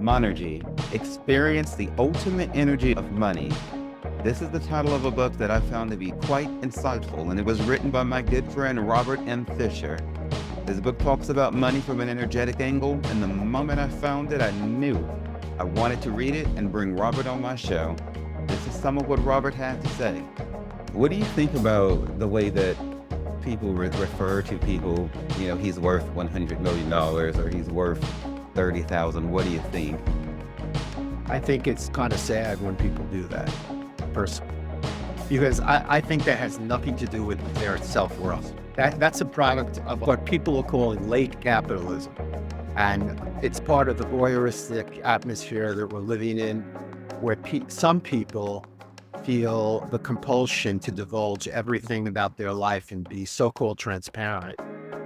Monergy, Experience the Ultimate Energy of Money. This is the title of a book that I found to be quite insightful, and it was written by my good friend Robert M. Fisher. This book talks about money from an energetic angle, and the moment I found it, I knew I wanted to read it and bring Robert on my show. This is some of what Robert had to say. What do you think about the way that people refer to people, he's worth $100 million or he's worth 30,000? What do you think? I think it's kind of sad when people do that, personally, because I think that has nothing to do with their self-worth. That's a product of what people are calling late capitalism. And it's part of the voyeuristic atmosphere that we're living in, where some people feel the compulsion to divulge everything about their life and be so-called transparent.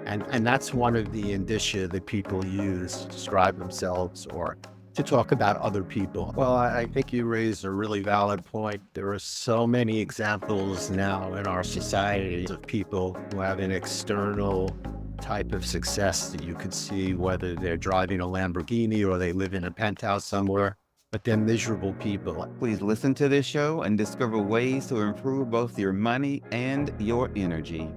And that's one of the indicia that people use to describe themselves or to talk about other people. Well, I think you raised a really valid point. There are so many examples now in our society of people who have an external type of success that you could see, whether they're driving a Lamborghini or they live in a penthouse somewhere, but they're miserable people. Please listen to this show and discover ways to improve both your money and your energy.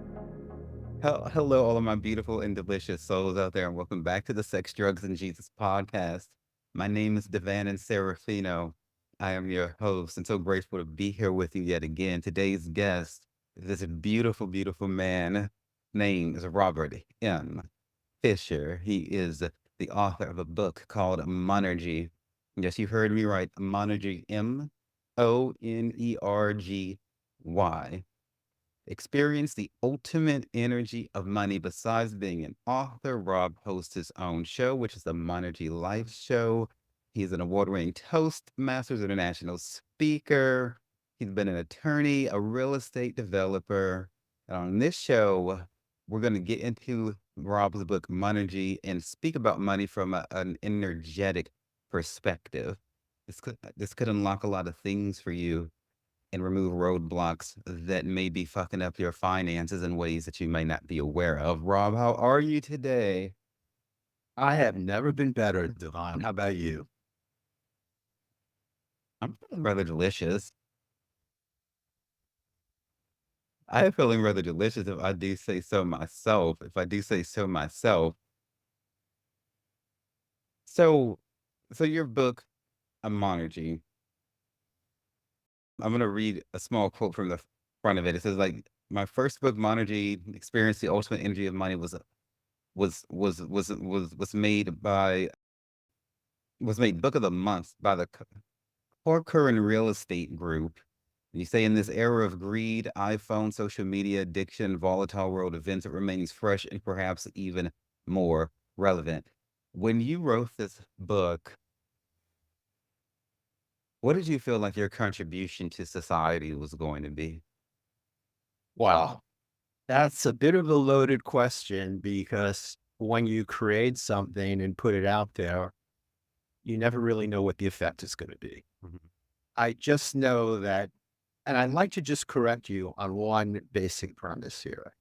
Hello, all of my beautiful and delicious souls out there, and welcome back to the Sex, Drugs, and Jesus podcast. My name is Devan and Serafino. I am your host, and so grateful to be here with you yet again. Today's guest is this beautiful, beautiful man named is Robert M. Fisher. He is the author of a book called Monergy. Yes, you heard me right. Monergy, Monergy. Experience the ultimate energy of money. Besides being an author, Rob hosts his own show, which is the Monergy Life Show. He's an award-winning Toastmasters International speaker. He's been an attorney, a real estate developer. And on this show, we're going to get into Rob's book, Monergy, and speak about money from an energetic perspective. This could unlock a lot of things for you and remove roadblocks that may be fucking up your finances in ways that you may not be aware of. Rob, how are you today? I have never been better, Devon. How about you? I'm feeling rather delicious. I am feeling rather delicious if I do say so myself. If I do say so myself. So, so your book, A Monergy, I'm gonna read a small quote from the front of it. It says, like, my first book, Monergy, Experience the Ultimate Energy of Money, was made book of the month by the Corcoran Real Estate Group. And you say, in this era of greed, iPhone, social media addiction, volatile world events, it remains fresh and perhaps even more relevant. When you wrote this book, what did you feel like your contribution to society was going to be? Wow. That's a bit of a loaded question because when you create something and put it out there, you never really know what the effect is going to be. Mhm. I just know that, and I'd like to just correct you on one basic premise here.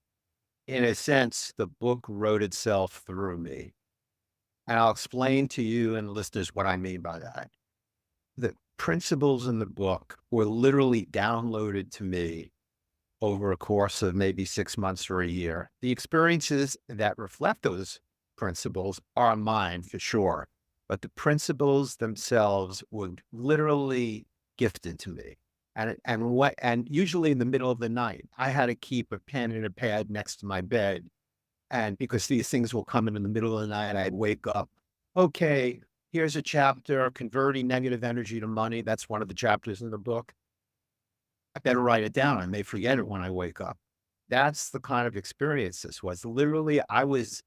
In a sense, the book wrote itself through me. And I'll explain to you and listeners what I mean by that. The principles in the book were literally downloaded to me over a course of maybe 6 months or a year. The experiences that reflect those principles are mine for sure, but the principles themselves were literally gifted to me. And usually in the middle of the night, I had to keep a pen and a pad next to my bed. And because these things will come in the middle of the night, I'd wake up. Okay, here's a chapter, converting negative energy to money. That's one of the chapters in the book. I better write it down. I may forget it when I wake up. That's the kind of experience this was. Literally, I was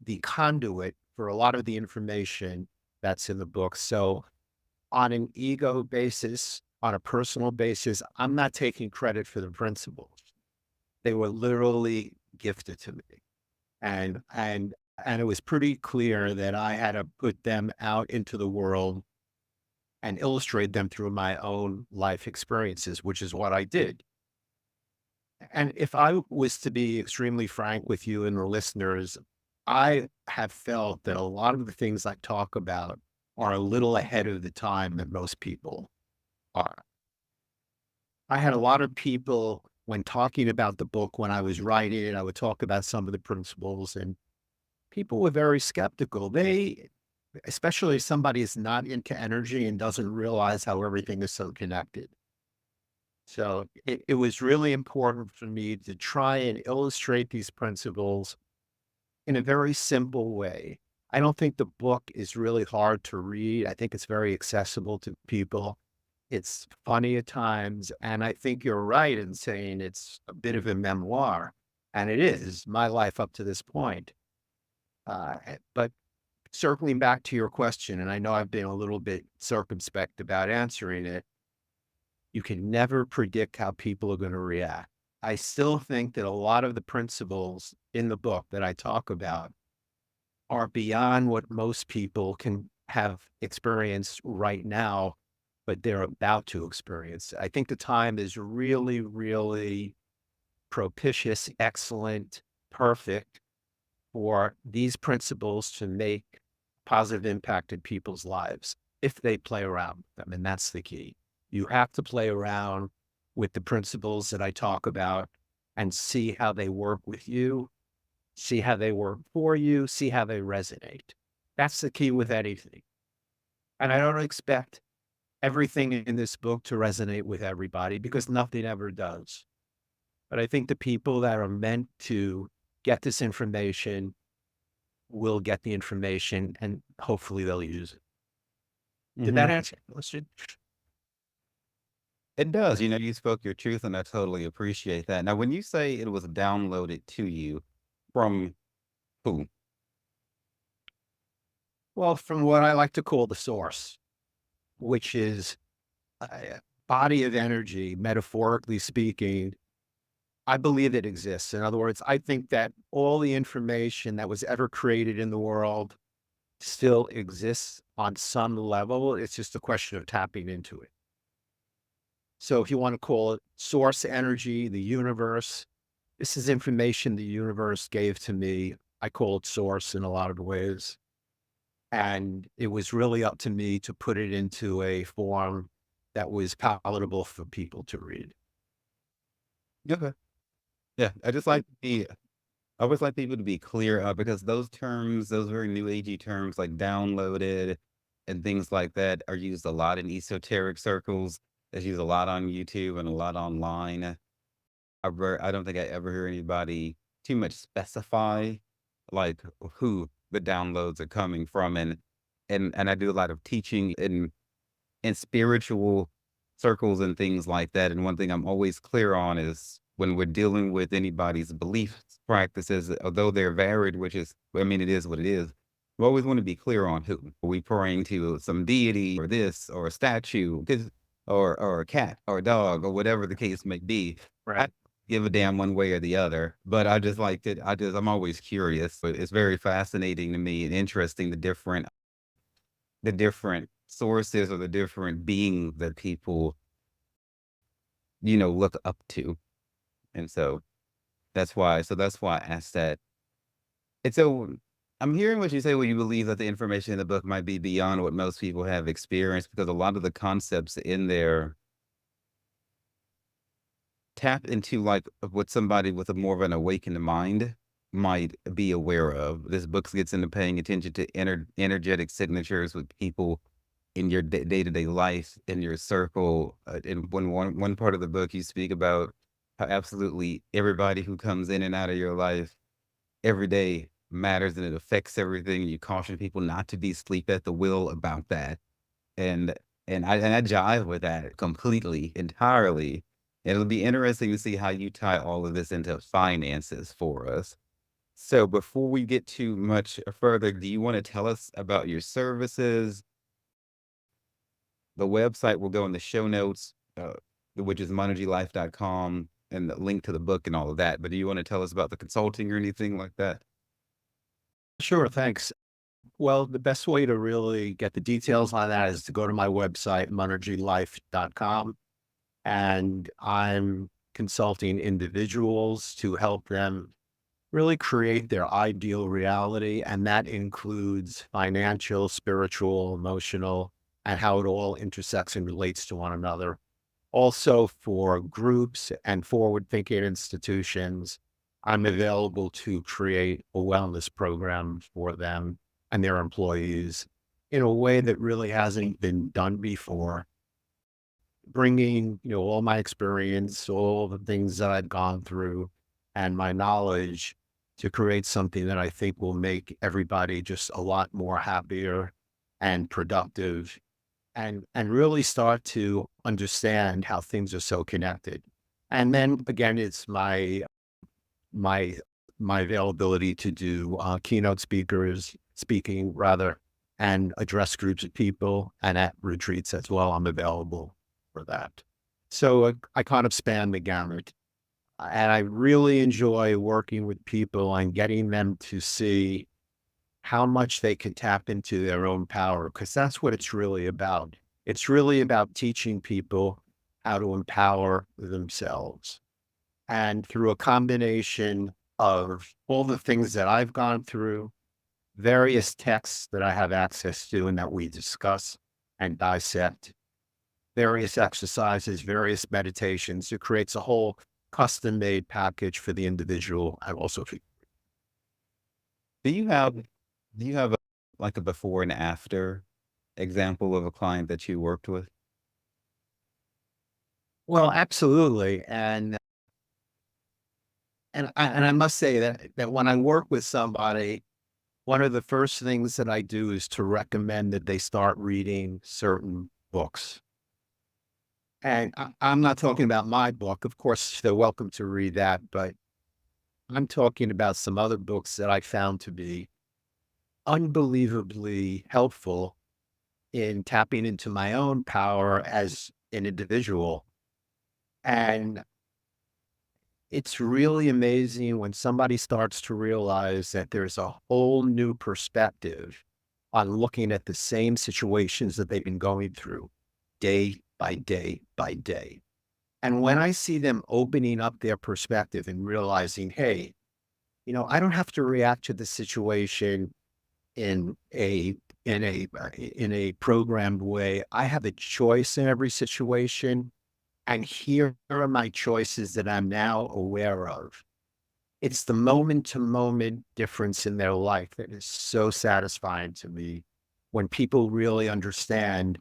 the conduit for a lot of the information that's in the book. So on an ego basis, on a personal basis, I'm not taking credit for the principles. They were literally gifted to me. And it was pretty clear that I had to put them out into the world and illustrate them through my own life experiences, which is what I did. And if I was to be extremely frank with you and the listeners, I have felt that a lot of the things I talk about are a little ahead of the time that most people are. I had a lot of people when talking about the book, when I was writing it, I would talk about some of the principles, and people were very skeptical. They, especially if somebody is not into energy and doesn't realize how everything is so connected. So it was really important for me to try and illustrate these principles in a very simple way. I don't think the book is really hard to read. I think it's very accessible to people. It's funny at times, and I think you're right in saying it's a bit of a memoir, and it is my life up to this point. But circling back to your question, and I know I've been a little bit circumspect about answering it, you can never predict how people are going to react. I still think that a lot of the principles in the book that I talk about are beyond what most people can have experienced right now, but they're about to experience. I think the time is really, really propitious, excellent, perfect for these principles to make positive impact in people's lives if they play around with them. And that's the key. You have to play around with the principles that I talk about and see how they work with you, see how they work for you, see how they resonate. That's the key with anything. And I don't expect everything in this book to resonate with everybody because nothing ever does. But I think the people that are meant to get this information will get the information and hopefully they'll use it. Did that Mhm. answer your question? It does. You spoke your truth, and I totally appreciate that. Now, when you say it was downloaded to you from who? Well, from what I like to call the source, which is a body of energy, metaphorically speaking, I believe it exists. In other words, I think that all the information that was ever created in the world still exists on some level. It's just a question of tapping into it. So if you want to call it source energy, the universe, this is information the universe gave to me. I call it source in a lot of ways. And it was really up to me to put it into a form that was palatable for people to read. Okay. Yeah, I always like people to be clear, because those terms, those very new agey terms like downloaded and things like that are used a lot in esoteric circles. It's used a lot on YouTube and a lot online. I don't think I ever hear anybody too much specify like who the downloads are coming from, and I do a lot of teaching in spiritual circles and things like that. And one thing I'm always clear on is when we're dealing with anybody's belief practices, although they're varied, which is, I mean, it is what it is. We always want to be clear on who. Are we praying to some deity or this or a statue, or a cat or a dog or whatever the case may be. I Right. don't give a damn one way or the other, but I just like to, I'm always curious. But it's very fascinating to me and interesting the different sources or the different beings that people, look up to. And that's why I asked that. And so I'm hearing what you say when you believe that the information in the book might be beyond what most people have experienced, because a lot of the concepts in there tap into like what somebody with a more of an awakened mind might be aware of. This book gets into paying attention to energetic signatures with people in your day-to-day life, in your circle. In one part of the book, you speak about how absolutely everybody who comes in and out of your life every day matters and it affects everything. You caution people not to be sleep at the wheel about that. And and I jive with that completely, entirely. It'll be interesting to see how you tie all of this into finances for us. So before we get too much further, do you want to tell us about your services? The website will go in the show notes, which is monergylife.com, and the link to the book and all of that. But do you want to tell us about the consulting or anything like that? Sure. Thanks. Well, the best way to really get the details on that is to go to my website, monergylife.com. And I'm consulting individuals to help them really create their ideal reality. And that includes financial, spiritual, emotional, and how it all intersects and relates to one another. Also, for groups and forward thinking institutions, I'm available to create a wellness program for them and their employees in a way that really hasn't been done before, bringing, all my experience, all the things that I've gone through and my knowledge to create something that I think will make everybody just a lot more happier and productive and really start to understand how things are so connected. And then again, it's my my availability to do keynote speaking rather, and address groups of people and at retreats as well. I'm available for that. So I kind of span the gamut, and I really enjoy working with people and getting them to see how much they can tap into their own power, because that's what it's really about. It's really about teaching people how to empower themselves. And through a combination of all the things that I've gone through, various texts that I have access to and that we discuss and dissect, various exercises, various meditations, it creates a whole custom made package for the individual and also for. Do you have like, a before and after example of a client that you worked with? Well, absolutely. And I must say that when I work with somebody, one of the first things that I do is to recommend that they start reading certain books. And I'm not talking about my book. Of course, they're welcome to read that, but I'm talking about some other books that I found to be unbelievably helpful in tapping into my own power as an individual. And it's really amazing when somebody starts to realize that there's a whole new perspective on looking at the same situations that they've been going through day by day by day. And when I see them opening up their perspective and realizing, hey, I don't have to react to the situation in a programmed way. I have a choice in every situation, and here are my choices that I'm now aware of. It's the moment to moment difference in their life that is so satisfying to me when people really understand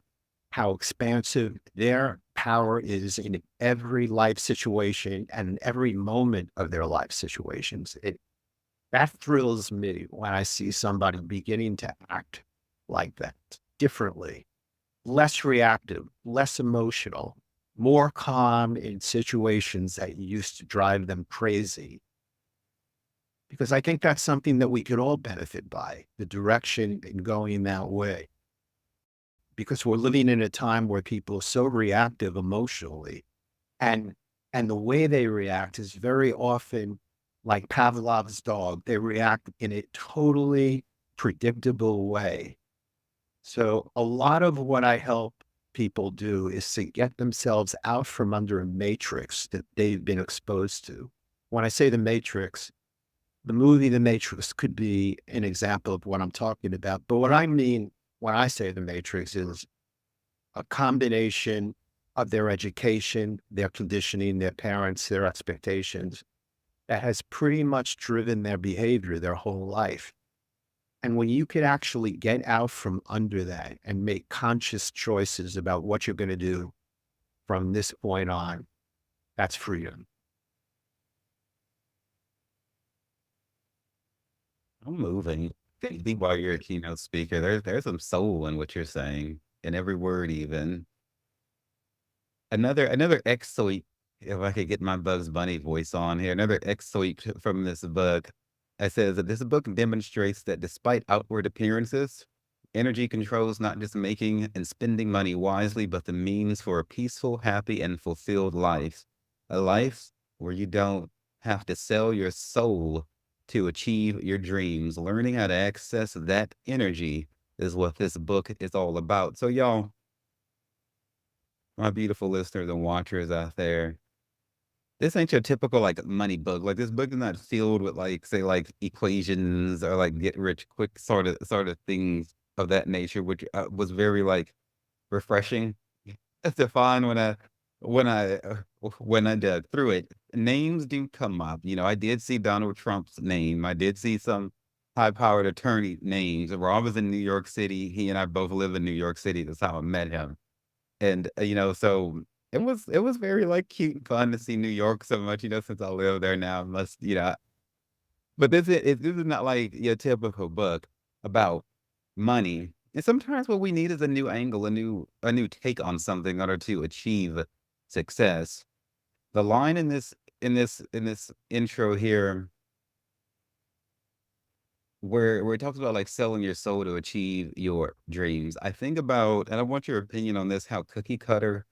how expansive their power is in every life situation and in every moment of their life situations. That thrills me when I see somebody beginning to act like that differently, less reactive, less emotional, more calm in situations that used to drive them crazy. Because I think that's something that we could all benefit by, the direction in going that way. Because we're living in a time where people are so reactive emotionally, and and the way they react is very often like Pavlov's dog. They react in a totally predictable way. So a lot of what I help people do is to get themselves out from under a matrix that they've been exposed to. When I say the matrix, the movie The Matrix could be an example of what I'm talking about. But what I mean when I say the matrix is a combination of their education, their conditioning, their parents, their expectations that has pretty much driven their behavior their whole life. And when you could actually get out from under that and make conscious choices about what you're going to do from this point on, that's freedom. I'm moving. Think while you're a keynote speaker, there's some soul in what you're saying, in every word even. Another excerpt, if I could get my Bugs Bunny voice on here, another excerpt from this book. It says that this book demonstrates that despite outward appearances, energy controls not just making and spending money wisely, but the means for a peaceful, happy, and fulfilled life. A life where you don't have to sell your soul to achieve your dreams. Learning how to access that energy is what this book is all about. So, y'all, my beautiful listeners and watchers out there, this ain't your typical like money book. Like this book is not filled with like say like equations or like get rich quick sort of things of that nature, which was very like refreshing to find when I when I did through it. Names do come up. You know, I did see Donald Trump's name. I did see some high-powered attorney names. Where I was in New York City, he and I both live in New York City. That's how I met him. And you know, so it was very like cute and fun to see New York so much. You know, since I live there now, must you know. But this is not like your typical book about money. And sometimes what we need is a new angle, a new take on something in order to achieve success. The line in this intro here where it talks about like selling your soul to achieve your dreams. I think about, and I want your opinion on this, how cookie cutter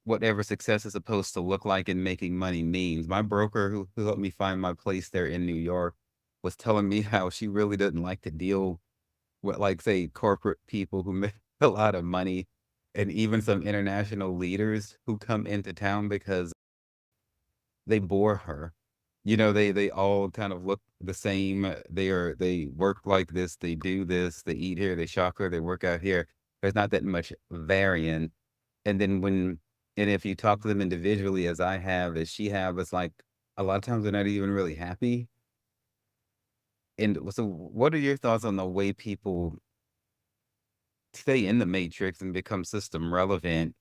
whatever success is supposed to look like in making money means. My broker who helped me find my place there in New York was telling me how she really didn't like to deal with like say corporate people who make a lot of money and even some international leaders who come into town because they bore her. You know, they all kind of look the same. They work like this, they do this, they eat here, they shop here, they work out here. There's not that much variant. And then and if you talk to them individually as I have, as she have, it's like a lot of times they're not even really happy. And so what are your thoughts on the way people stay in the matrix and become system relevant,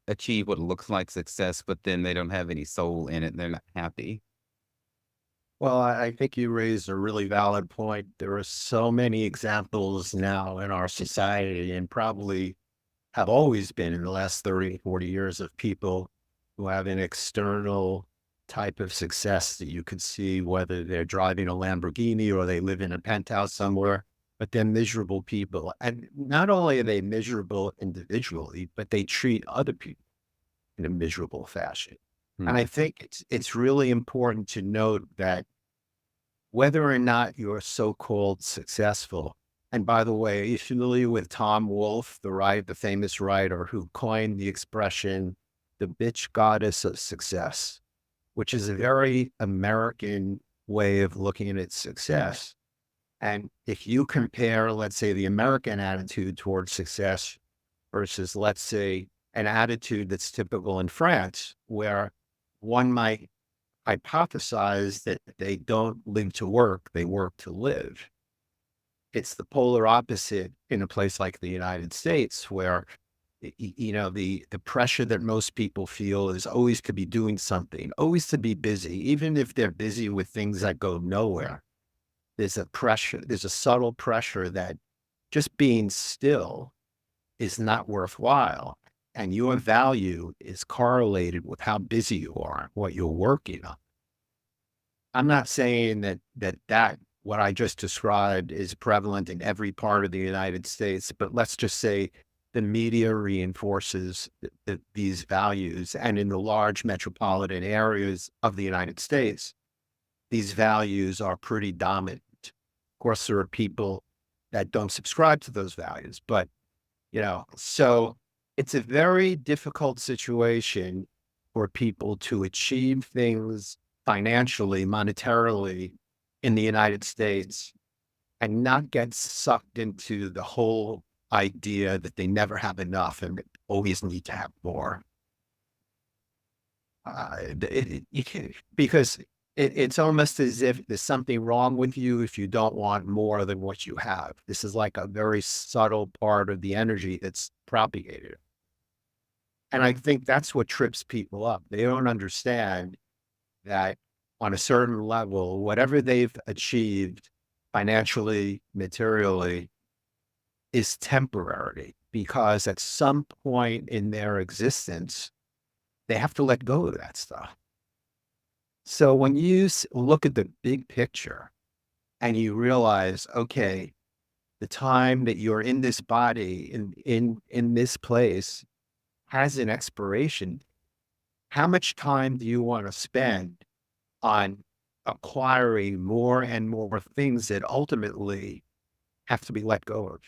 achieve what looks like success, but then they don't have any soul in it. They're not happy. Well, I think you raised a really valid point. There are so many examples now in our society and probably have always been in the last 30, 40 years of people who have an external type of success that you could see, whether they're driving a Lamborghini or they live in a penthouse somewhere, but they're miserable people. And not only are they miserable individually, but they treat other people in a miserable fashion. Hmm. And I think it's really important to note that whether or not you're so-called successful. And by the way, are you familiar with Tom Wolfe, the famous writer who coined the expression, the bitch goddess of success, which is a very American way of looking at success. And if you compare, let's say, the American attitude towards success versus, let's say, an attitude that's typical in France, where one might hypothesize that they don't live to work, they work to live. It's the polar opposite in a place like the United States, where the pressure that most people feel is always to be doing something, always to be busy, even if they're busy with things that go nowhere. There's a subtle pressure that just being still is not worthwhile. And your value is correlated with how busy you are, what you're working on. I'm not saying that what I just described is prevalent in every part of the United States, but let's just say the media reinforces these values. And in the large metropolitan areas of the United States, these values are pretty dominant. Of course, there are people that don't subscribe to those values, but so it's a very difficult situation for people to achieve things financially, monetarily in the United States and not get sucked into the whole idea that they never have enough and always need to have more. You because it's almost as if there's something wrong with you if you don't want more than what you have. This is like a very subtle part of the energy that's propagated. And I think that's what trips people up. They don't understand that on a certain level, whatever they've achieved financially, materially, is temporary because at some point in their existence, they have to let go of that stuff. So when you look at the big picture and you realize, okay, the time that you're in this body, in this place, has an expiration. How much time do you want to spend on acquiring more and more things that ultimately have to be let go of?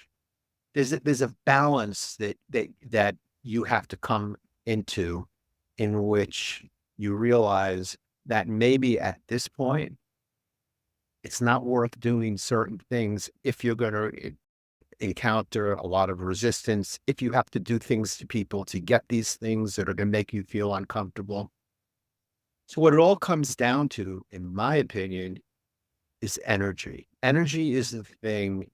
There's a balance that you have to come into in which you realize that maybe at this point, it's not worth doing certain things if you're going to encounter a lot of resistance, if you have to do things to people to get these things that are going to make you feel uncomfortable. So, what it all comes down to, in my opinion, is energy. Energy is the thing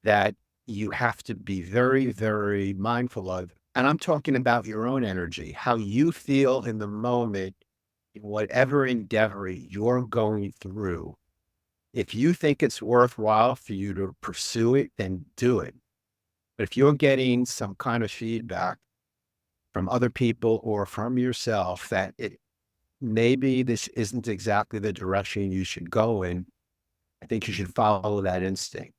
that you have to be very, very mindful of. And I'm talking about your own energy, how you feel in the moment, in whatever endeavor you're going through. If you think it's worthwhile for you to pursue it, then do it. But if you're getting some kind of feedback from other people or from yourself that maybe this isn't exactly the direction you should go in, I think you should follow that instinct.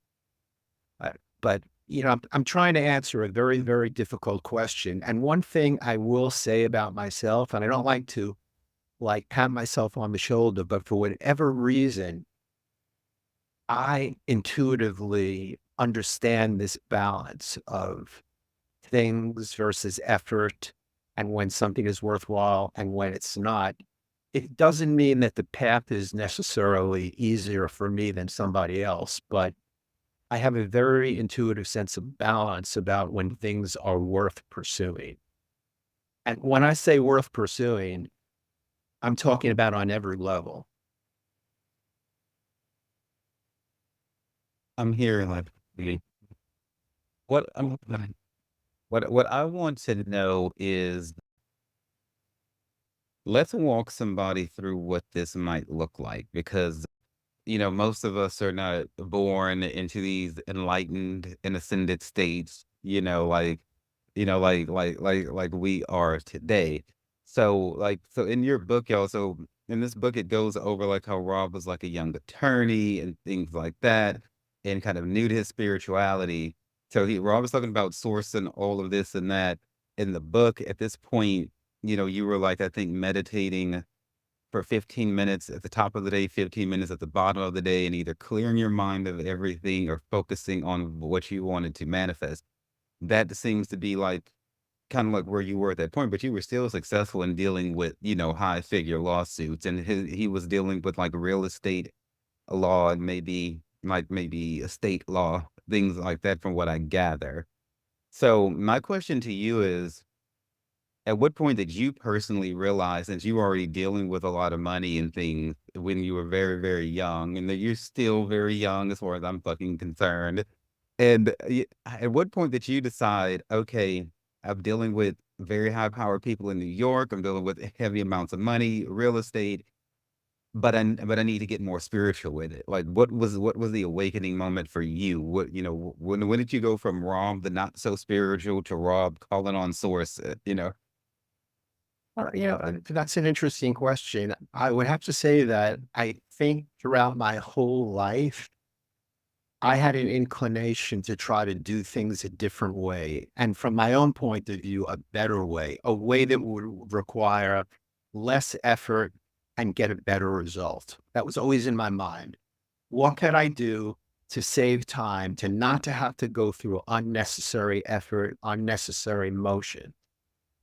But I'm trying to answer a very, very difficult question. And one thing I will say about myself, and I don't like to pat myself on the shoulder, but for whatever reason, I intuitively understand this balance of things versus effort and when something is worthwhile and when it's not. It doesn't mean that the path is necessarily easier for me than somebody else, but I have a very intuitive sense of balance about when things are worth pursuing. And when I say worth pursuing, I'm talking about on every level. I'm hearing like what I'm what I want to know is let's walk somebody through what this might look like because most of us are not born into these enlightened and ascended states, like we are today. So in your book, also in this book, it goes over like how Rob was like a young attorney and things like that, and kind of new to his spirituality. So Rob was talking about sourcing all of this and that in the book. At this point, you were like, I think meditating for 15 minutes at the top of the day, 15 minutes at the bottom of the day, and either clearing your mind of everything or focusing on what you wanted to manifest. That seems to be like kind of like where you were at that point, but you were still successful in dealing with, high figure lawsuits. And he was dealing with like real estate law and maybe estate law, things like that, from what I gather. So my question to you is, at what point did you personally realize, since you were already dealing with a lot of money and things when you were very, very young, and that you're still very young as far as I'm fucking concerned, and at what point did you decide, okay, I'm dealing with very high powered people in New York, I'm dealing with heavy amounts of money, real estate, but I need to get more spiritual with it. Like, what was the awakening moment for you? When did you go from Rob, the not so spiritual, to Rob calling on source? That's an interesting question. I would have to say that I think throughout my whole life, I had an inclination to try to do things a different way. And from my own point of view, a way that would require less effort and get a better result. That was always in my mind. What could I do to save time, to not to have to go through unnecessary effort, unnecessary motion?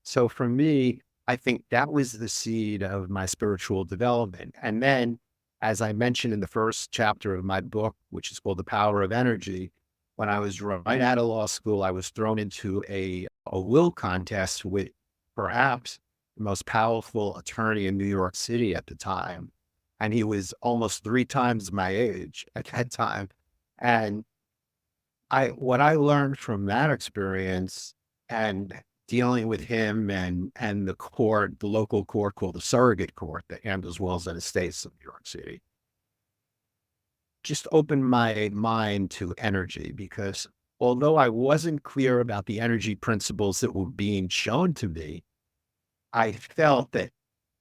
So for me, I think that was the seed of my spiritual development. And then, as I mentioned in the first chapter of my book, which is called The Power of Energy, when I was right out of law school, I was thrown into a will contest with perhaps the most powerful attorney in New York City at the time. And he was almost 3 times my age at that time. And what I learned from that experience and dealing with him and the court, the local court called the surrogate court that handles wills and estates of New York City, just opened my mind to energy because although I wasn't clear about the energy principles that were being shown to me, I felt that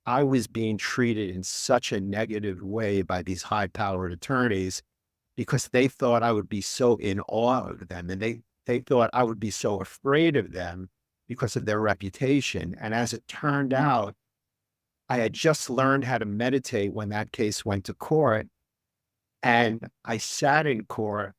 I was being treated in such a negative way by these high powered attorneys because they thought I would be so in awe of them and they thought I would be so afraid of them because of their reputation. And as it turned out, I had just learned how to meditate when that case went to court. And I sat in court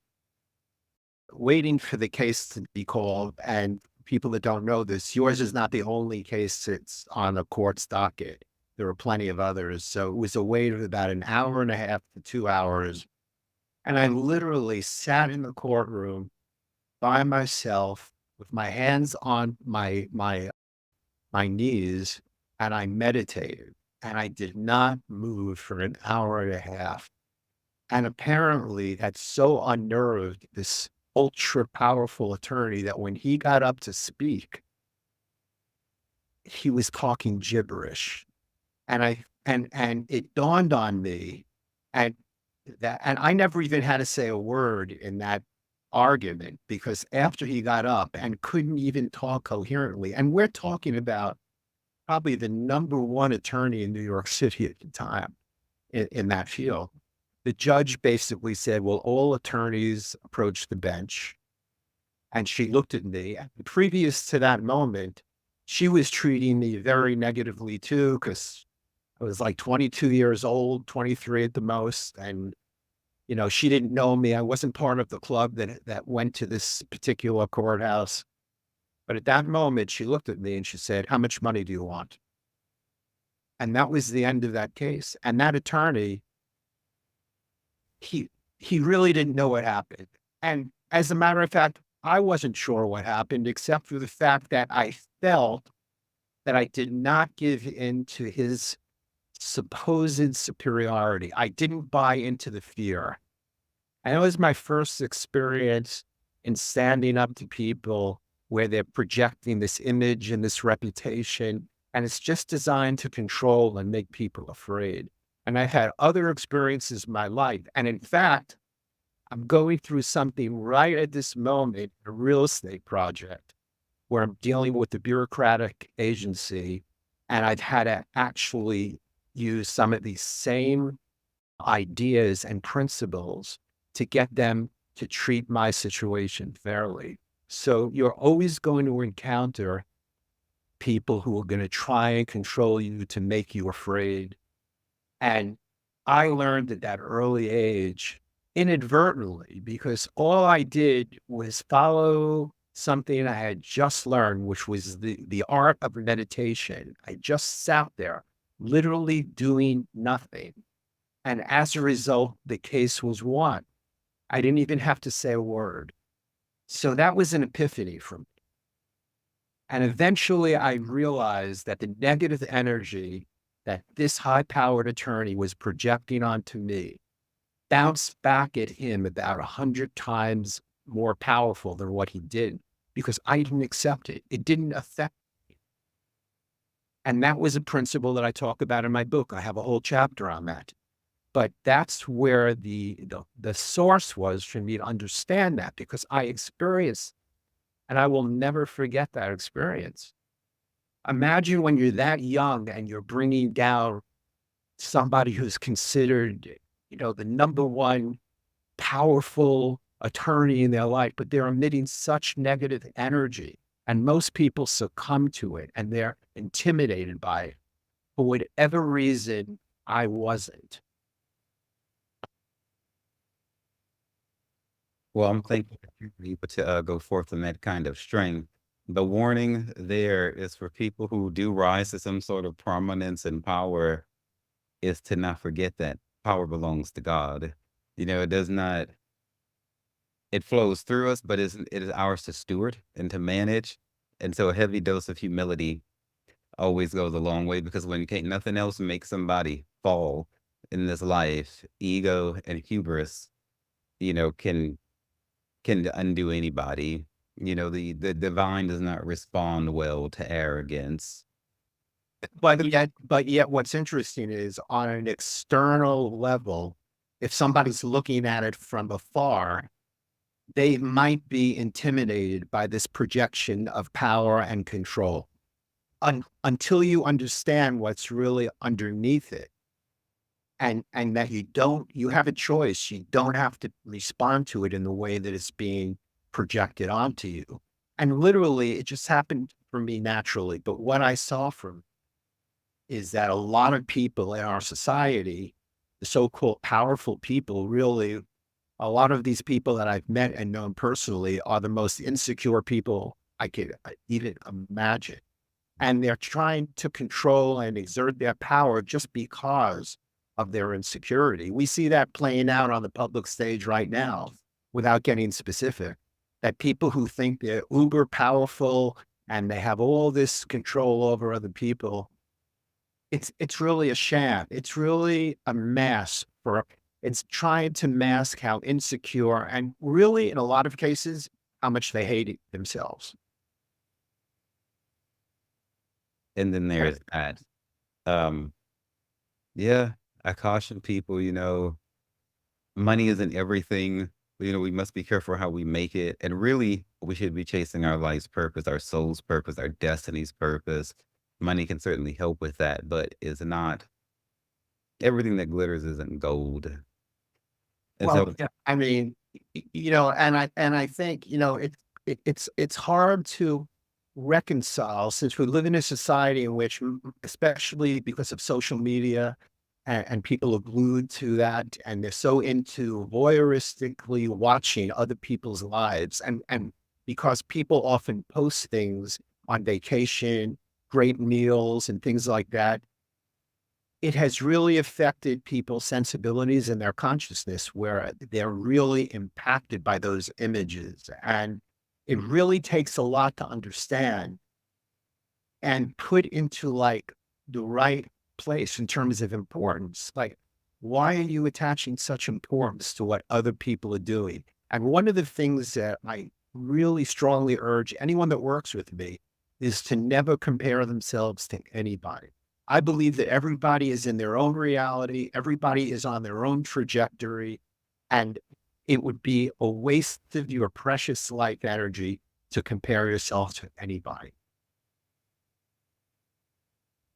waiting for the case to be called. And people that don't know this, yours is not the only case that's on the court's docket. there were plenty of others. So it was a wait of about an hour and a half to 2 hours. And I literally sat in the courtroom by myself with my hands on my knees, and I meditated, and I did not move for an hour and a half. And apparently that so unnerved this ultra powerful attorney that when he got up to speak, he was talking gibberish. And it dawned on me, and and I never even had to say a word in that argument, because after he got up and couldn't even talk coherently, and we're talking about probably the number one attorney in New York City at the time in that field. The judge basically said, well, all attorneys approach the bench. And she looked at me. And previous to that moment, she was treating me very negatively too, because I was like 22 years old, 23 at the most. And, she didn't know me. I wasn't part of the club that went to this particular courthouse. But at that moment, she looked at me and she said, how much money do you want? And that was the end of that case. And that attorney, he he really didn't know what happened. And as a matter of fact, I wasn't sure what happened, except for the fact that I felt that I did not give in to his supposed superiority. I didn't buy into the fear. And it was my first experience in standing up to people where they're projecting this image and this reputation, and it's just designed to control and make people afraid. And I've had other experiences in my life. And in fact, I'm going through something right at this moment, a real estate project where I'm dealing with the bureaucratic agency. And I've had to actually use some of these same ideas and principles to get them to treat my situation fairly. So you're always going to encounter people who are going to try and control you to make you afraid. And I learned at that early age inadvertently, because all I did was follow something I had just learned, which was the art of meditation. I just sat there, literally doing nothing. And as a result, the case was won. I didn't even have to say a word. So that was an epiphany for me. And eventually I realized that the negative energy that this high powered attorney was projecting onto me bounced back at him about 100 times more powerful than what he did, because I didn't accept it. It didn't affect me. And that was a principle that I talk about in my book. I have a whole chapter on that. But that's where the source was for me to understand that, because I experienced, and I will never forget that experience. Imagine when you're that young and you're bringing down somebody who's considered, the number one powerful attorney in their life, but they're emitting such negative energy. And most people succumb to it and they're intimidated by it. For whatever reason, I wasn't. Well, I'm thankful that you're able to go forth in that kind of strength. The warning there is for people who do rise to some sort of prominence and power, is to not forget that power belongs to God. It does not, it flows through us, but it is ours to steward and to manage. And so a heavy dose of humility always goes a long way, because when can't nothing else make somebody fall in this life, ego and hubris, can undo anybody. The divine does not respond well to arrogance. But yet what's interesting is, on an external level, if somebody's looking at it from afar, they might be intimidated by this projection of power and control, until you understand what's really underneath it. And that you have a choice. You don't have to respond to it in the way that it's being projected onto you. And literally, it just happened for me naturally. But what I saw from is that a lot of people in our society, the so-called powerful people, really, a lot of these people that I've met and known personally are the most insecure people I could even imagine. and they're trying to control and exert their power just because of their insecurity. We see that playing out on the public stage right now without getting specific, that people who think they're uber powerful and they have all this control over other people, it's really a sham. It's really a mask for it's trying to mask how insecure and really, in a lot of cases, how much they hate themselves. And then there's that. Um, yeah, I caution people, money isn't everything. We must be careful how we make it. And really, we should be chasing our life's purpose, our soul's purpose, our destiny's purpose. Money can certainly help with that, but is not everything that glitters isn't gold. And Well, so yeah, I mean, and I think, it's hard to reconcile since we live in a society in which, especially because of social media and people are glued to that, and they're so into voyeuristically watching other people's lives. And because people often post things on vacation, great meals and things like that, it has really affected people's sensibilities and their consciousness where they're really impacted by those images. And it really takes a lot to understand and put into like the right place in terms of importance. Like, why are you attaching such importance to what other people are doing? And one of the things that I really strongly urge anyone that works with me is to never compare themselves to anybody. I believe that everybody is in their own reality, everybody is on their own trajectory, and it would be a waste of your precious life energy to compare yourself to anybody.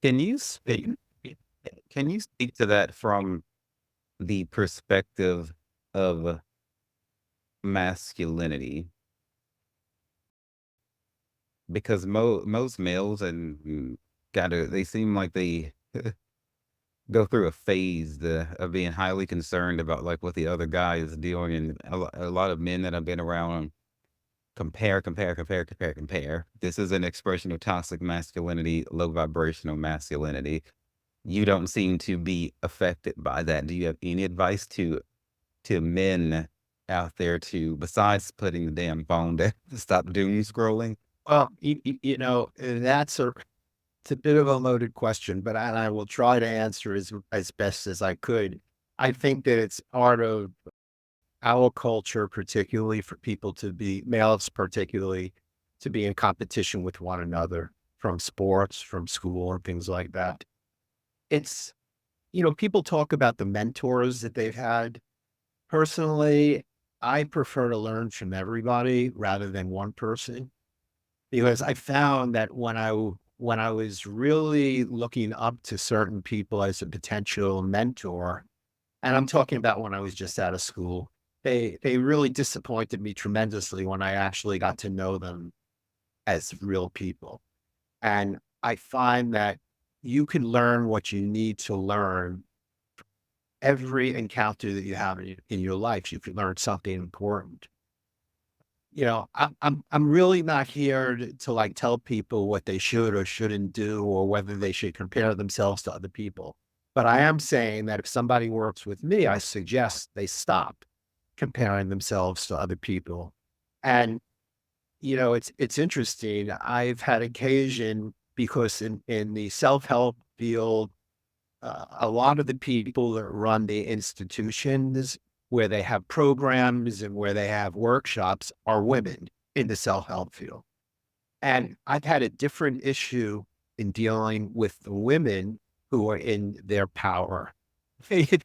can you speak can you speak to that from the perspective of masculinity? Because most males and gotta they seem like they go through a phase of being highly concerned about like what the other guy is doing, and a lot of men that I've been around compare, compare, compare, compare, compare. This is an expression of toxic masculinity, low vibrational masculinity. You don't seem to be affected by that. Do you have any advice to men out there to besides putting the damn phone down to stop doom scrolling? Well, that's it's a bit of a loaded question, but I will try to answer as best as I could. I think that it's part of our culture, particularly for people to be males, particularly to be in competition with one another from sports, from school, and things like that. It's, people talk about the mentors that they've had. Personally, I prefer to learn from everybody rather than one person. Because I found that when I was really looking up to certain people as a potential mentor, and I'm talking about when I was just out of school, they really disappointed me tremendously when I actually got to know them as real people. And I find that you can learn what you need to learn every encounter that you have in your life. You can learn something important. I'm really not here to like tell people what they should or shouldn't do or whether they should compare themselves to other people. But I am saying that if somebody works with me, I suggest they stop comparing themselves to other people. And it's interesting. I've had occasion because in the self-help field, a lot of the people that run the institutions where they have programs and where they have workshops are women in the self-help field. And I've had a different issue in dealing with the women who are in their power. It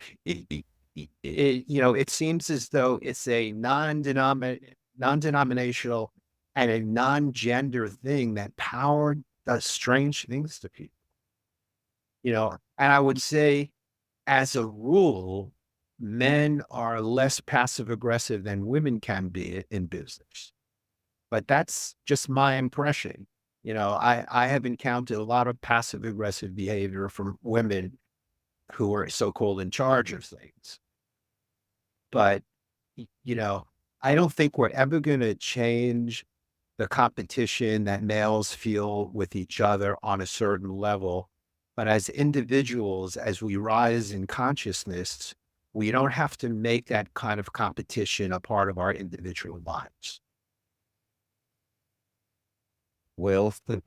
seems as though it's a non-denominational and a non-gender thing that power does strange things to people. And I would say, as a rule, men are less passive aggressive than women can be in business. But that's just my impression. I have encountered a lot of passive aggressive behavior from women who are so-called in charge of things. But, y- you know, I don't think we're ever going to change the competition that males feel with each other on a certain level. But as individuals, as we rise in consciousness, we don't have to make that kind of competition a part of our individual lives. Well, I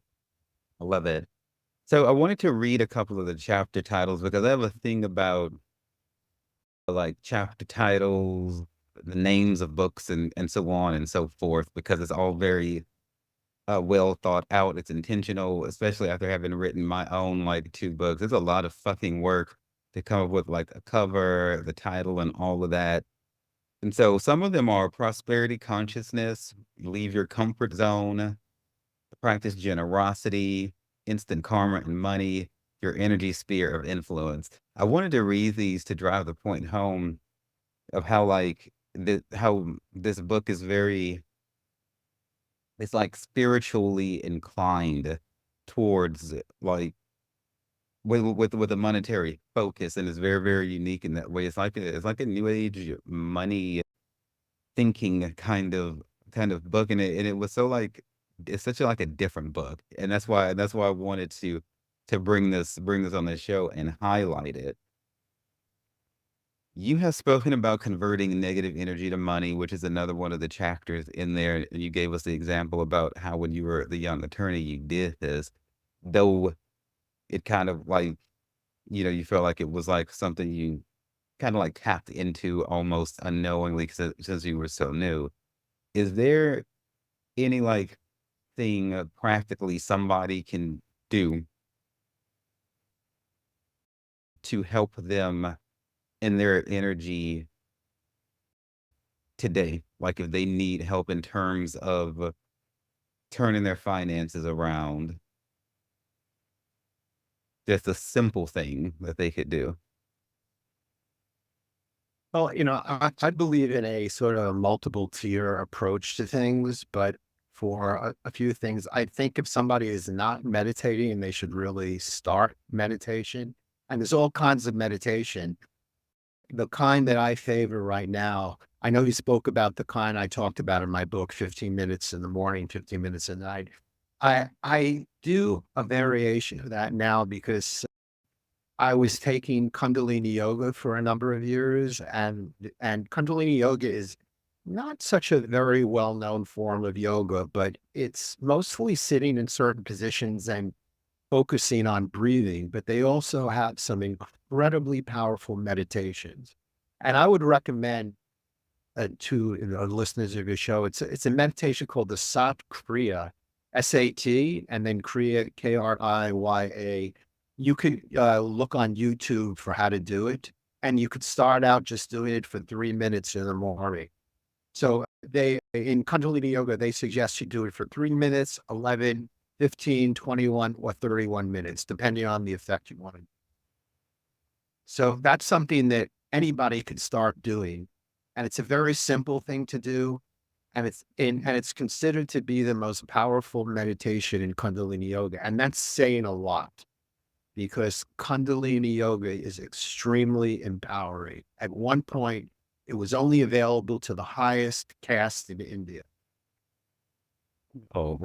love it. So I wanted to read a couple of the chapter titles because I have a thing about like chapter titles, the names of books and so on and so forth, because it's all very well thought out. It's intentional, especially after having written my own like 2 books. There's a lot of fucking work to come up with like a cover, the title, and all of that. And so some of them are prosperity consciousness, leave your comfort zone, practice generosity, instant karma and money, your energy sphere of influence. I wanted to read these to drive the point home of how like how this book is very, it's like spiritually inclined towards like with a monetary focus, and it's very very unique in that way. It's like a new age money thinking kind of book, and it was so like it's such a, like a different book, and that's why I wanted to bring this on the show and highlight it. You have spoken about converting negative energy to money, which is another one of the chapters in there. And you gave us the example about how when you were the young attorney, you did this, though it kind of like, you felt like it was like something you kind of like tapped into almost unknowingly since you were so new. Is there any like thing practically somebody can do to help them in their energy today? Like if they need help in terms of turning their finances around, just a simple thing that they could do. Well, I believe in a sort of multiple tier approach to things, but for a few things, I think if somebody is not meditating, they should really start meditation. And there's all kinds of meditation. The kind that I favor right now, I know you spoke about the kind I talked about in my book, 15 minutes in the morning, 15 minutes at night. I do a variation of that now because I was taking Kundalini yoga for a number of years, and Kundalini yoga is not such a very well-known form of yoga, but it's mostly sitting in certain positions and focusing on breathing, but they also have some incredibly powerful meditations. And I would recommend to listeners of your show, it's a meditation called the Sat Kriya, SAT, and then Kriya, KRIYA. You could look on YouTube for how to do it, and you could start out just doing it for 3 minutes in the morning. So they in Kundalini Yoga, they suggest you do it for 3 minutes, 11, 15, 21, or 31 minutes, depending on the effect you want. So that's something that anybody could start doing. And it's a very simple thing to do. And it's considered to be the most powerful meditation in Kundalini Yoga. And that's saying a lot because Kundalini Yoga is extremely empowering. At one point, it was only available to the highest caste in India. Oh,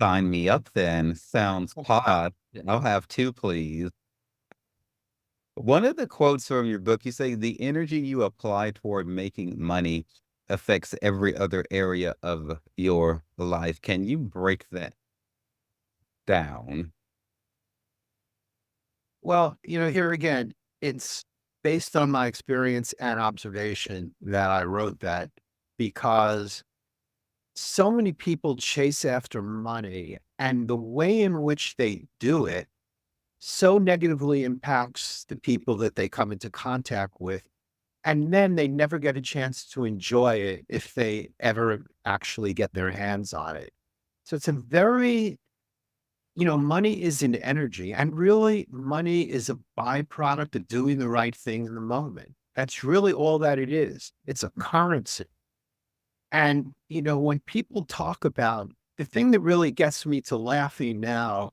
sign me up then. Sounds hot. I'll have 2, please. One of the quotes from your book, you say the energy you apply toward making money affects every other area of your life. Can you break that down? Well, here again, it's based on my experience and observation that I wrote that because so many people chase after money and the way in which they do it so negatively impacts the people that they come into contact with. And then they never get a chance to enjoy it if they ever actually get their hands on it. So it's a very, money is an energy, and really money is a byproduct of doing the right thing in the moment. That's really all that it is. It's a currency. And, when people talk about the thing that really gets me to laughing now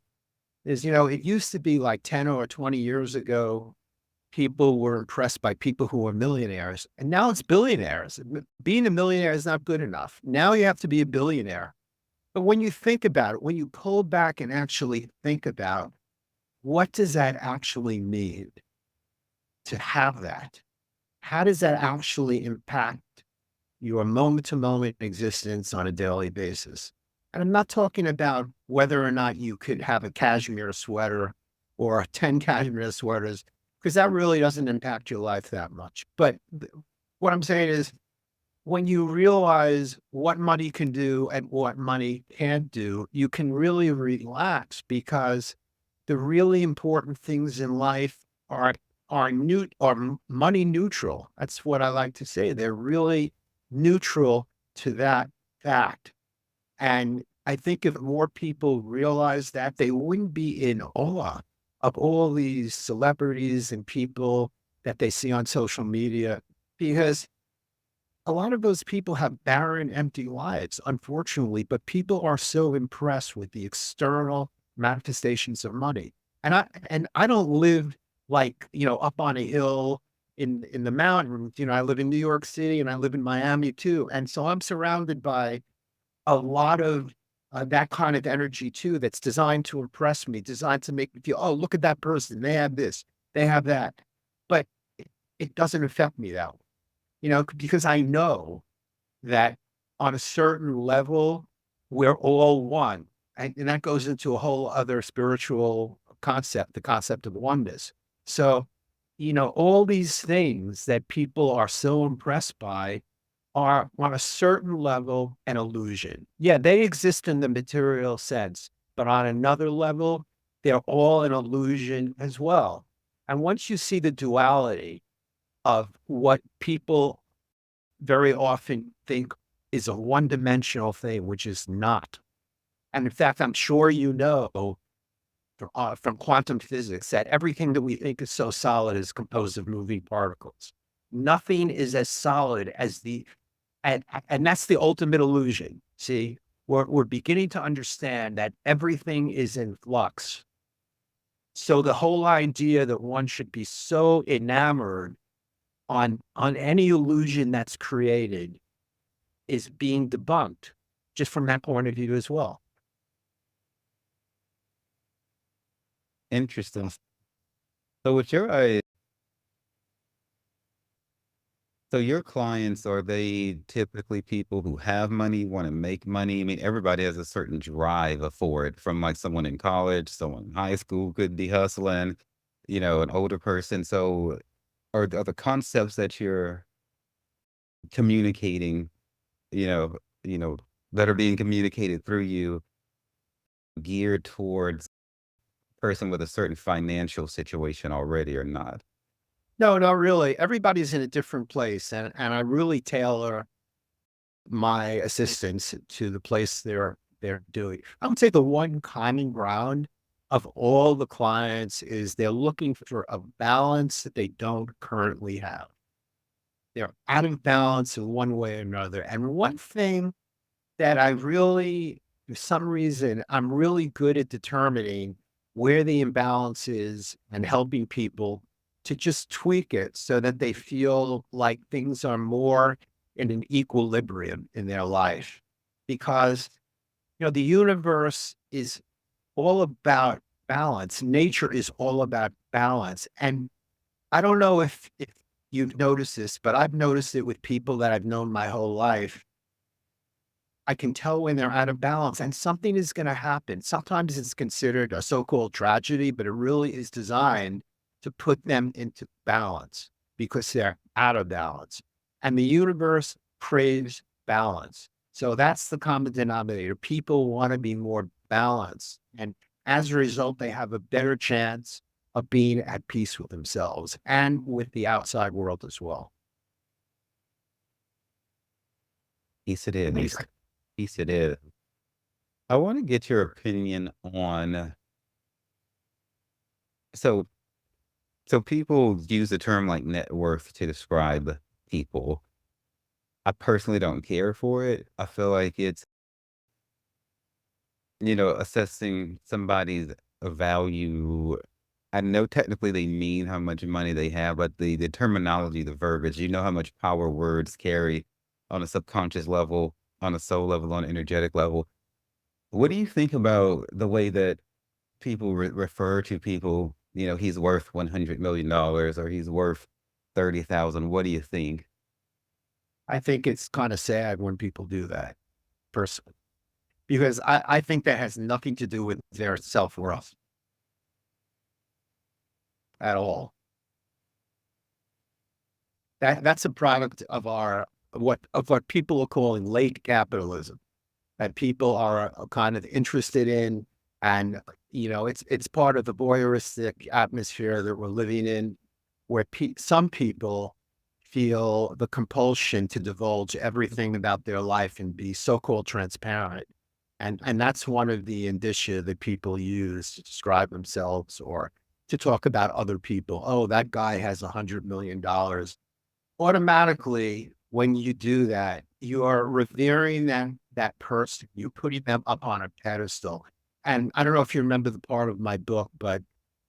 is, it used to be like 10 or 20 years ago, people were impressed by people who were millionaires. And now it's billionaires. Being a millionaire is not good enough. Now you have to be a billionaire. But when you think about it, when you pull back and actually think about what does that actually mean to have that? How does that actually impact your moment to moment existence on a daily basis? And I'm not talking about whether or not you could have a cashmere sweater or 10 cashmere sweaters, because that really doesn't impact your life that much. But what I'm saying is, when you realize what money can do and what money can't do, you can really relax because the really important things in life are money neutral. That's what I like to say. They're really neutral to that fact. And I think if more people realize that, they wouldn't be in awe of all these celebrities and people that they see on social media, because a lot of those people have barren, empty lives, unfortunately, but people are so impressed with the external manifestations of money. And I don't live like, up on a hill in the mountains. I live in New York City and I live in Miami too. And so I'm surrounded by a lot of that kind of energy too, that's designed to impress me, designed to make me feel, oh, look at that person. They have this, they have that. But it doesn't affect me that way, because I know that on a certain level, we're all one. And that goes into a whole other spiritual concept, the concept of oneness. So, all these things that people are so impressed by are on a certain level an illusion. Yeah, they exist in the material sense, but on another level, they're all an illusion as well. And once you see the duality of what people very often think is a one-dimensional thing, which is not. And in fact, I'm sure from quantum physics that everything that we think is so solid is composed of moving particles. Nothing is as solid as and that's the ultimate illusion. See, we're beginning to understand that everything is in flux. So the whole idea that one should be so enamored on any illusion that's created is being debunked just from that point of view as well. Interesting. So with your so your clients, are they typically people who have money, want to make money? I mean, everybody has a certain drive for it, from like someone in college, someone in high school could be hustling, an older person. So are the concepts that you're communicating, you know, you know, that are being communicated through you, geared towards a person with a certain financial situation already or not? No, not really. Everybody's in a different place, and I really tailor my assistance to the place they're doing. I would say the one common ground of all the clients is they're looking for a balance that they don't currently have. They're out of balance in one way or another. And one thing that I really, for some reason, I'm really good at determining where the imbalance is and helping people to just tweak it so that they feel like things are more in an equilibrium in their life. Because, the universe is all about balance. Nature is all about balance. And I don't know if you've noticed this, but I've noticed it with people that I've known my whole life. I can tell when they're out of balance and something is going to happen. Sometimes it's considered a so-called tragedy, but it really is designed to put them into balance because they're out of balance. And the universe craves balance. So that's the common denominator. People want to be more balanced. And as a result, they have a better chance of being at peace with themselves and with the outside world as well. Piece it is. Piece it is. I want to get your opinion on, so people use the term like net worth to describe people. I personally don't care for it. I feel like it's, assessing somebody's value. I know technically they mean how much money they have, but the terminology, the verbiage, how much power words carry on a subconscious level, on a soul level, on an energetic level. What do you think about the way that people refer to people, he's worth $100 million or he's worth 30,000? What do you think? I think it's kind of sad when people do that, personally, because I think that has nothing to do with their self-worth at all. That's a product of our what people are calling late capitalism, that people are kind of interested in, and it's part of the voyeuristic atmosphere that we're living in, where some people feel the compulsion to divulge everything about their life and be so-called transparent. And that's one of the indicia that people use to describe themselves or to talk about other people. Oh, that guy has $100 million. Automatically, when you do that, you are revering that person. You're putting them up on a pedestal. And I don't know if you remember the part of my book, but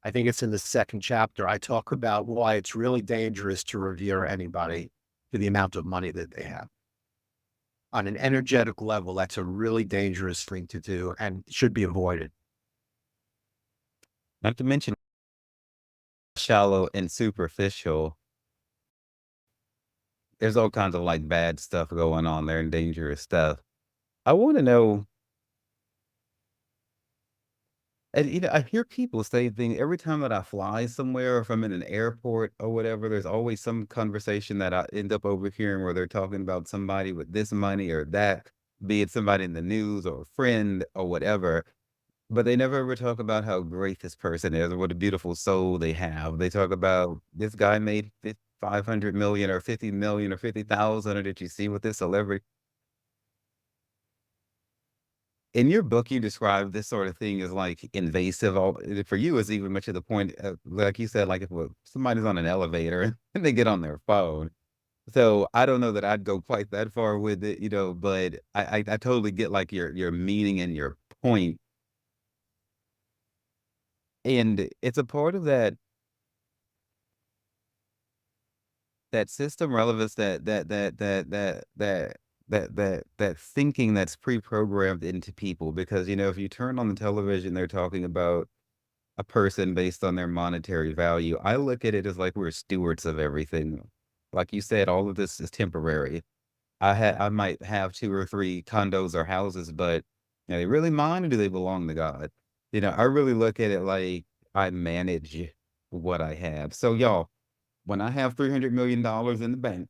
I think it's in the second chapter. I talk about why it's really dangerous to revere anybody for the amount of money that they have. On an energetic level, that's a really dangerous thing to do and should be avoided. Not to mention shallow and superficial. There's all kinds of like bad stuff going on there and dangerous stuff. I want to know, and I hear people say things every time that I fly somewhere, or if I'm in an airport or whatever, there's always some conversation that I end up overhearing where they're talking about somebody with this money or that, be it somebody in the news or a friend or whatever. But they never ever talk about how great this person is or what a beautiful soul they have. They talk about this guy made 500 million or 50 million or 50,000. Or did you see what this celebrity? In your book, you describe this sort of thing as like invasive. For you, it's even much to the point, like you said, like if somebody's on an elevator and they get on their phone. So I don't know that I'd go quite that far with it, but I totally get like your meaning and your point. And it's a part of that system relevance, that thinking that's pre-programmed into people. Because if you turn on the television, they're talking about a person based on their monetary value. I look at it as like we're stewards of everything. Like you said, all of this is temporary. I might have 2 or 3 condos or houses, but are they really mine or do they belong to God? I really look at it like I manage what I have. So y'all, when I have $300 million in the bank,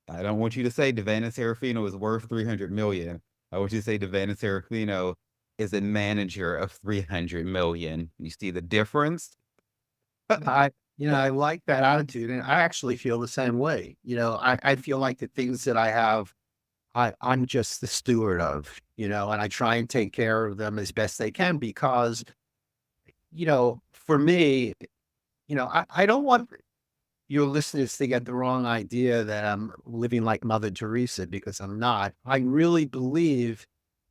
I don't want you to say Devana Serafino is worth 300 million. I want you to say Devana Serafino is a manager of 300 million. You see the difference? I like that attitude, and I actually feel the same way. I feel like the things that I have, I'm just the steward of, and I try and take care of them as best they can because, for me, I don't want your listeners to get the wrong idea that I'm living like Mother Teresa because I'm not. I really believe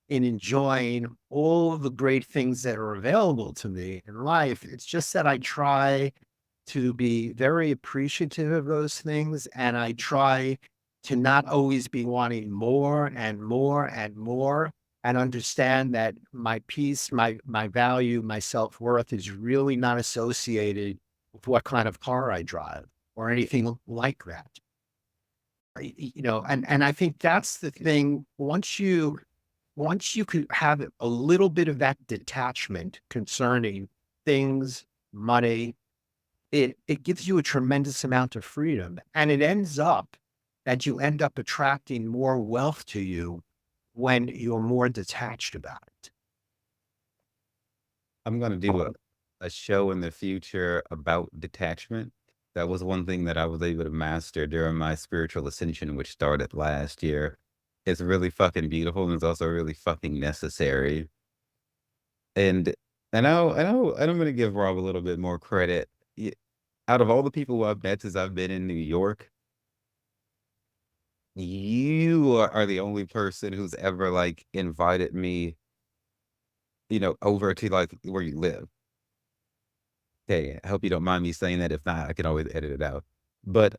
in enjoying all of the great things that are available to me in life. It's just that I try to be very appreciative of those things, and I try to not always be wanting more and more and more, and understand that my peace, my value, my self-worth is really not associated with what kind of car I drive or anything like that. And I think that's the thing. Once you could have a little bit of that detachment concerning things, money, it gives you a tremendous amount of freedom, and it ends up that you end up attracting more wealth to you when you're more detached about it. I'm gonna do a show in the future about detachment. That was one thing that I was able to master during my spiritual ascension, which started last year. It's really fucking beautiful and it's also really fucking necessary. And and I'm gonna give Rob a little bit more credit. Out of all the people who I've met since I've been in New York, you are the only person who's ever like invited me, over to like where you live. Okay, I hope you don't mind me saying that. If not, I can always edit it out. But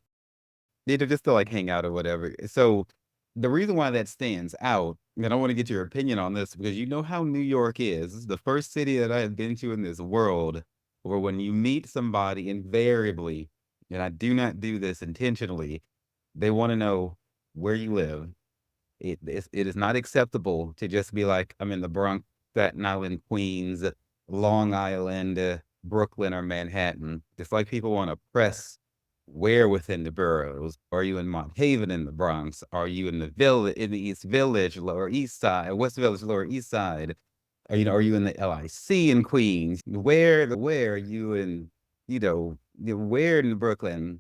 just to like hang out or whatever. So the reason why that stands out, and I want to get your opinion on this because you know how New York is. This is the first city that I have been to in this world where when you meet somebody, invariably, and I do not do this intentionally, they want to know where you live. It is not acceptable to just be like, I'm in the Bronx, Staten Island, Queens, Long Island, Brooklyn, or Manhattan. It's like people want to press where within the boroughs. Are you in Mont Haven in the Bronx? Are you in the village, in the East Village, Lower East Side, West Village, Lower East Side? Are you in the LIC in Queens? Where are you in, where in Brooklyn?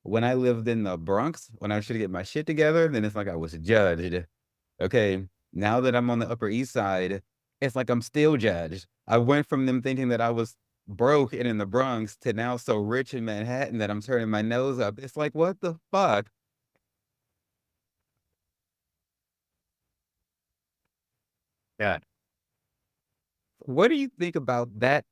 When I lived in the Bronx, when I should get my shit together, then it's like I was judged. Okay, now that I'm on the Upper East Side, it's like I'm still judged. I went from them thinking that I was broke and in the Bronx to now so rich in Manhattan that I'm turning my nose up. It's like, what the fuck? Yeah. What do you think about that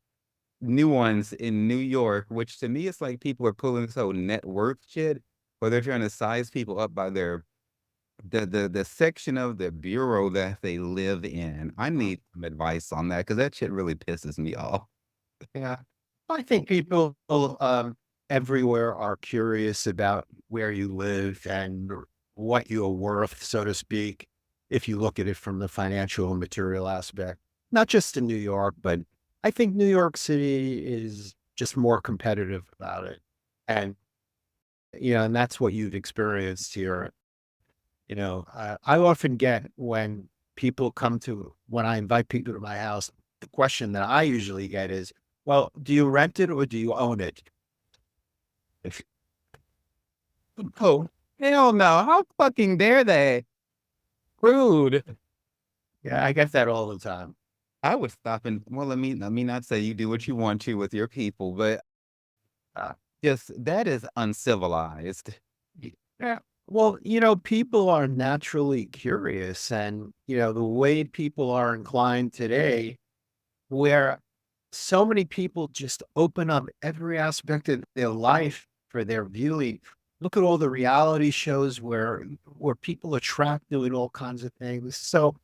nuance in New York? Which to me, it's like people are pulling so net worth shit, where they're trying to size people up by the section of the bureau that they live in. I need some advice on that because that shit really pisses me off. Yeah. I think people everywhere are curious about where you live and what you're worth, so to speak, if you look at it from the financial and material aspect. Not just in New York, but I think New York City is just more competitive about it. And, and that's what you've experienced here. I often get when I invite people to my house, the question that I usually get is, well, do you rent it or do you own it? If- Oh, hell no. How fucking dare they? Rude. Yeah, I get that all the time. I would stop and well, let me not say you do what you want to with your people, but Uh, just that is uncivilized. yeah. Well, people are naturally curious, and the way people are inclined today, where so many people just open up every aspect of their life for their viewing. Look at all the reality shows where people are trapped doing all kinds of things. So,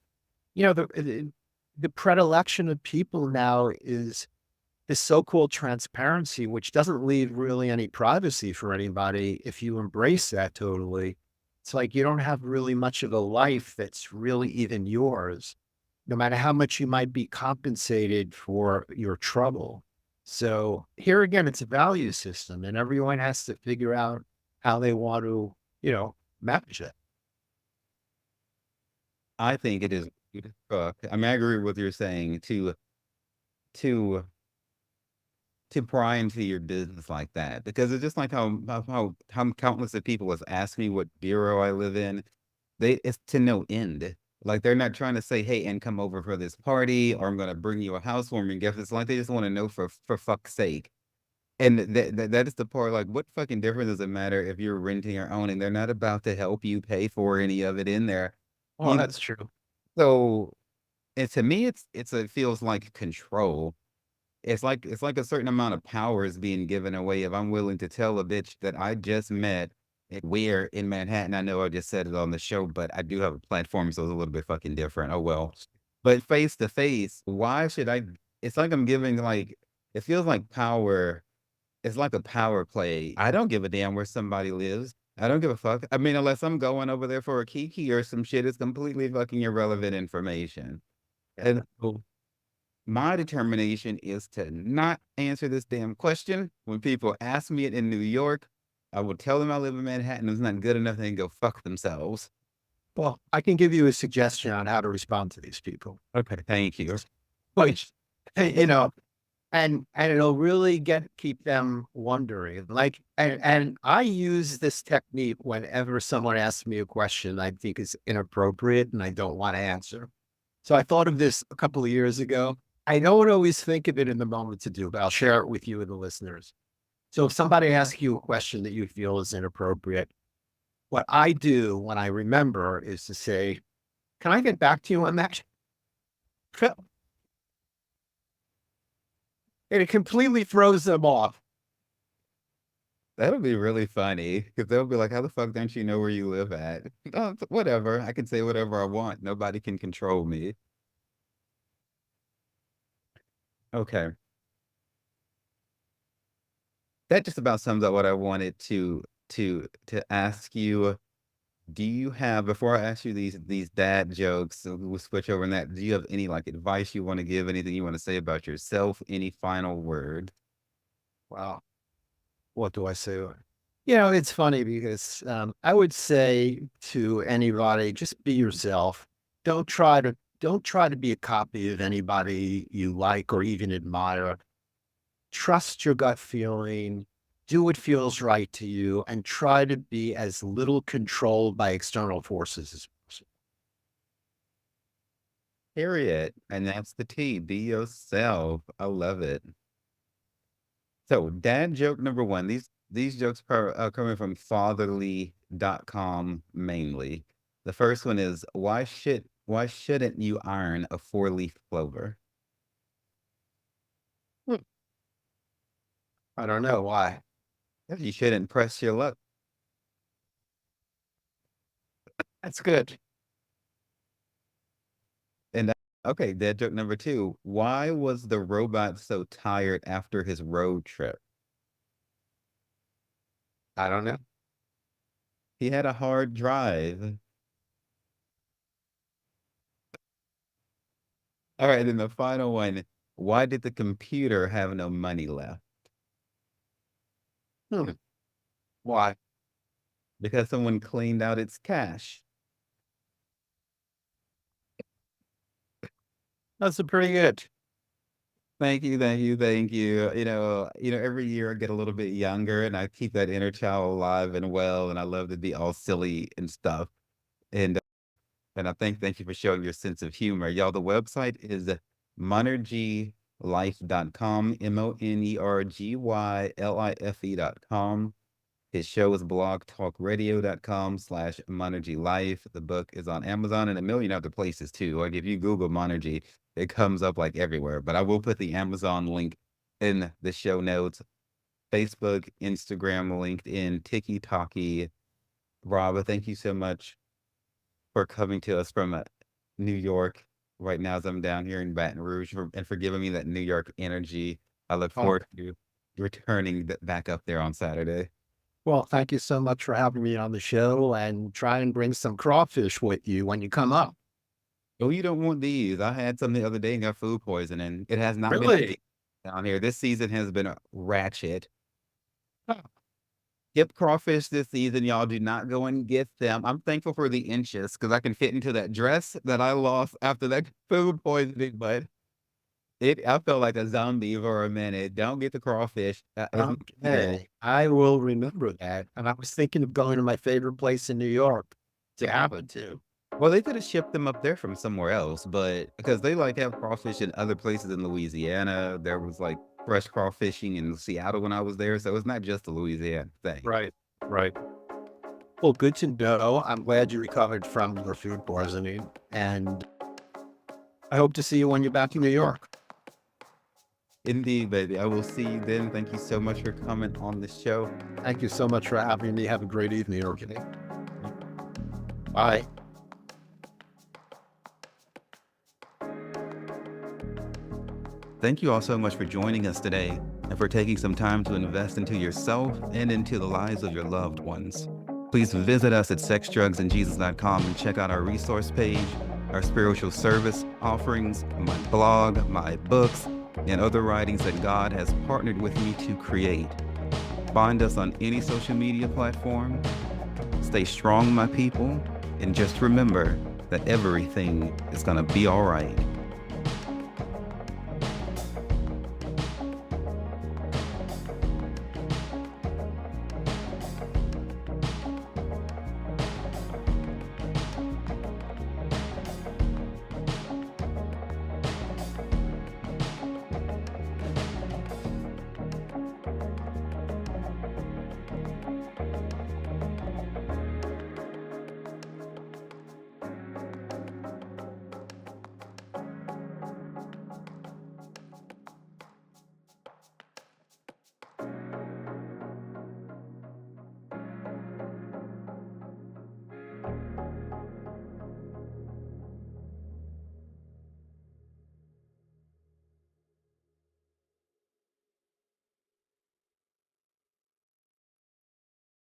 the predilection of people now is this so-called transparency, which doesn't leave really any privacy for anybody if you embrace that totally. It's like you don't have really much of a life that's really even yours, no matter how much you might be compensated for your trouble. So here again, it's a value system, and everyone has to figure out how they want to, manage it. I think it is rude as fuck. I mean, I agree with what you're saying to to pry into your business like that because it's just like how countless of people has asked me what bureau I live in. It's to no end. Like they're not trying to say, "Hey, and come over for this party," or "I'm gonna bring you a housewarming gift." It's like they just want to know for fuck's sake. And that is the part. Like, what fucking difference does it matter if you're renting or owning? They're not about to help you pay for any of it in there. Oh, You that's true. so, and to me, it feels like control. It's like a certain amount of power is being given away if I'm willing to tell a bitch that I just met where in Manhattan. I know I just said it on the show, but I do have a platform, so it's a little bit fucking different. Oh well. But face to face, why should I? It's like I'm giving like it feels like power. It's like a power play. I don't give a damn where somebody lives. I don't give a fuck. I mean, unless I'm going over there for a kiki or some shit, it's completely fucking irrelevant information. Yeah. And so my determination is to not answer this damn question. When people ask me it in New York, I will tell them I live in Manhattan. It's not good enough. They can go fuck themselves. Well, I can give you a suggestion on how to respond to these people. Okay, thank you. Which, you know, and it'll really keep them wondering. Like, and I use this technique whenever someone asks me a question I think is inappropriate and I don't want to answer. So I thought of this a couple of years ago. I don't always think of it in the moment to do, but I'll share it with you and the listeners. So if somebody asks you a question that you feel is inappropriate, what I do when I remember is to say, "Can I get back to you on that?" And it completely throws them off. That'll be really funny because they'll be like, "How the fuck don't you know where you live at?" "Oh, whatever. I can say whatever I want. Nobody can control me." Okay. That just about sums up what I wanted to ask you. Do you have before I ask you these dad jokes, so we'll switch over in that, do you have any, like, advice you wanna give, anything you wanna say about yourself, any final word? Wow. What do I say? You know, it's funny because I would say to anybody, just be yourself. Don't try to be a copy of anybody you like or even admire. Trust your gut feeling. Do what feels right to you, and try to be as little controlled by external forces as possible. Period, and that's the T, be yourself. I love it. So, dad joke number 1, these jokes are coming from fatherly.com mainly. The first one is, why shouldn't you iron a four-leaf clover?" Hmm, I don't know why. "Yeah, you shouldn't press your luck." That's good. And okay, dad joke number 2, why was the robot so tired after his road trip? I don't know. He had a hard drive. Alright, then the final one, why did the computer have no money left? Hmm, why? Because someone cleaned out its cache. That's a pretty good. Thank you, thank you, thank you. Every year I get a little bit younger and I keep that inner child alive and well, and I love to be all silly and stuff. And and I thank you for showing your sense of humor. Y'all, the website is monergylife.com, monergylife.com. His show is blogtalkradio.com/Monergy Life. The book is on Amazon and a million other places too. Like if you Google Monergy, it comes up like everywhere. But I will put the Amazon link in the show notes. Facebook, Instagram, LinkedIn, TikTok. Rob, thank you so much for coming to us from New York right now as I'm down here in Baton Rouge and for giving me that New York energy. I look Oh, forward to returning back up there on Saturday. well, thank you so much for having me on the show, and try and bring some crawfish with you when you come up. Oh, you don't want these. I had some the other day and got food poisoning. It has not been Really? down here. This season has been ratchet. Huh. Skip crawfish this season, y'all. Do not go and get them. I'm thankful for the inches because I can fit into that dress that I lost after that food poisoning, but I felt like a zombie for a minute. Don't get the crawfish. It's not eatable. Okay, I will remember that, and I was thinking of going to my favorite place in New York to have it too. Well, they could have shipped them up there from somewhere else, but because they like have crawfish in other places in Louisiana. There was like fresh crawfishing in Seattle when I was there. So it's not just a Louisiana thing. Right, right. Well, good to know. I'm glad you recovered from your food poisoning, and I hope to see you when you're back in New York. Indeed, baby. I will see you then. Thank you so much for coming on the show. Thank you so much for having me. Have a great evening, okay? Bye. Thank you all so much for joining us today and for taking some time to invest into yourself and into the lives of your loved ones. Please visit us at sexdrugsandjesus.com and check out our resource page, our spiritual service offerings, my blog, my books, and other writings that God has partnered with me to create. Find us on any social media platform. Stay strong, my people, and just remember that everything is going to be all right.